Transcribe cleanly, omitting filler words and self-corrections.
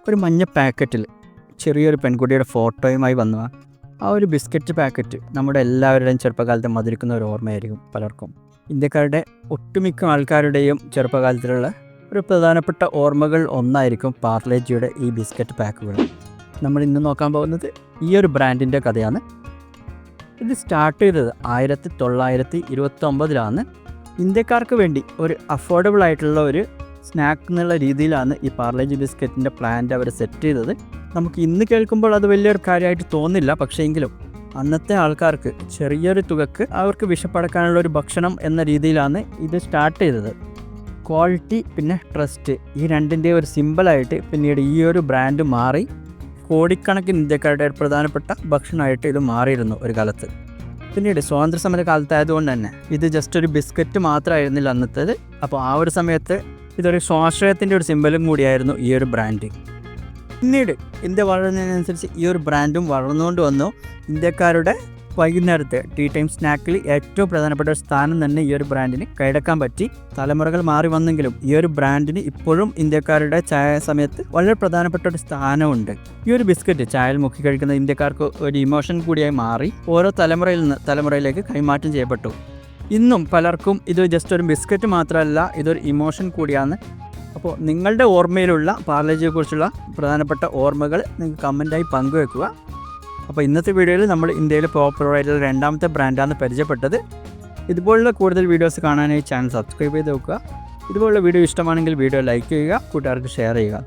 ഒരു മഞ്ഞ പാക്കറ്റിൽ ചെറിയൊരു പെൺകുട്ടിയുടെ ഫോട്ടോയുമായി വന്ന ആ ഒരു ബിസ്ക്കറ്റ് പാക്കറ്റ് നമ്മുടെ എല്ലാവരുടെയും ചെറുപ്പകാലത്തെ മധുരിക്കുന്ന ഒരു ഓർമ്മയായിരിക്കും പലർക്കും. ഇന്ത്യക്കാരുടെ ഒട്ടുമിക്ക ആൾക്കാരുടെയും ചെറുപ്പകാലത്തിലുള്ള ഒരു പ്രധാനപ്പെട്ട ഓർമ്മകൾ ഒന്നായിരിക്കും പാർലേജിയുടെ ഈ ബിസ്ക്കറ്റ് പാക്കുകൾ. നമ്മൾ ഇന്ന് നോക്കാൻ പോകുന്നത് ഈ ഒരു ബ്രാൻഡിൻ്റെ കഥയാണ്. ഇത് സ്റ്റാർട്ട് ചെയ്തത് 1929 ഇന്ത്യക്കാർക്ക് വേണ്ടി ഒരു അഫോർഡബിൾ ആയിട്ടുള്ള ഒരു സ്നാക്ക് എന്നുള്ള രീതിയിലാണ് ഈ പാർലേജി ബിസ്ക്കറ്റിൻ്റെ പ്ലാന്റ് അവർ സെറ്റ് ചെയ്തത്. നമുക്ക് ഇന്ന് കേൾക്കുമ്പോൾ അത് വലിയൊരു കാര്യമായിട്ട് തോന്നില്ല, പക്ഷേ എങ്കിലും അന്നത്തെ ആൾക്കാർക്ക് ചെറിയൊരു തുകക്ക് അവർക്ക് വിശപ്പടക്കാനുള്ള ഒരു ഭക്ഷണം എന്ന രീതിയിലാണ് ഇത് സ്റ്റാർട്ട് ചെയ്തത്. ക്വാളിറ്റി പിന്നെ ട്രസ്റ്റ് ഈ രണ്ടിൻ്റെ ഒരു സിമ്പിളായിട്ട് പിന്നീട് ഈ ഒരു ബ്രാൻഡ് മാറി കോടിക്കണക്കിന് ഇന്ത്യക്കാരുടെ പ്രധാനപ്പെട്ട ഭക്ഷണമായിട്ട് ഇത് മാറിയിരുന്നു ഒരു കാലത്ത്. പിന്നീട് സ്വാതന്ത്ര്യ സമര കാലത്തായതുകൊണ്ട് തന്നെ ഇത് ജസ്റ്റ് ഒരു ബിസ്ക്കറ്റ് മാത്രമായിരുന്നില്ല അന്നത്തേത്. അപ്പോൾ ആ ഒരു സമയത്ത് ഇതൊരു സ്വാശ്രയത്തിൻ്റെ ഒരു സിമ്പലും കൂടിയായിരുന്നു ഈ ഒരു ബ്രാൻഡ്. പിന്നീട് ഇന്ത്യ വളരുന്നതിനനുസരിച്ച് ഈ ഒരു ബ്രാൻഡും വളർന്നുകൊണ്ട് വന്നു. ഇന്ത്യക്കാരുടെ വൈകുന്നേരത്തെ ടീ ടൈം സ്നാക്കിൽ ഏറ്റവും പ്രധാനപ്പെട്ട ഒരു സ്ഥാനം തന്നെ ഈ ഒരു ബ്രാൻഡിന് കൈയടക്കാൻ പറ്റി. തലമുറകൾ മാറി വന്നെങ്കിലും ഈ ഒരു ബ്രാൻഡിന് ഇപ്പോഴും ഇന്ത്യക്കാരുടെ ചായ സമയത്ത് വളരെ പ്രധാനപ്പെട്ട ഒരു സ്ഥാനമുണ്ട്. ഈ ഒരു ബിസ്ക്കറ്റ് ചായയിൽ മുക്കി കഴിക്കുന്ന ഇന്ത്യക്കാർക്ക് ഒരു ഇമോഷൻ കൂടിയായി മാറി ഓരോ തലമുറയിൽ നിന്ന് തലമുറയിലേക്ക് കൈമാറ്റം ചെയ്യപ്പെട്ടു. ഇന്നും പലർക്കും ഇത് ജസ്റ്റ് ഒരു ബിസ്ക്കറ്റ് മാത്രമല്ല, ഇതൊരു ഇമോഷൻ കൂടിയാണ്. അപ്പോൾ നിങ്ങളുടെ ഓർമ്മയിലുള്ള പാർലേജിയെക്കുറിച്ചുള്ള പ്രധാനപ്പെട്ട ഓർമ്മകൾ നിങ്ങൾക്ക് കമൻറ്റായി പങ്കുവെക്കുക. അപ്പോൾ ഇന്നത്തെ വീഡിയോയിൽ നമ്മൾ ഇന്ത്യയിൽ പോപ്പുലറായിട്ടുള്ള രണ്ടാമത്തെ ബ്രാൻഡാണ് പരിചയപ്പെട്ടത്. ഇതുപോലുള്ള കൂടുതൽ വീഡിയോസ് കാണാനായി ചാനൽ സബ്സ്ക്രൈബ് ചെയ്ത് വെക്കുക. ഇതുപോലുള്ള വീഡിയോ ഇഷ്ടമാണെങ്കിൽ വീഡിയോ ലൈക്ക് ചെയ്യുക, കൂട്ടുകാർക്ക് ഷെയർ ചെയ്യുക.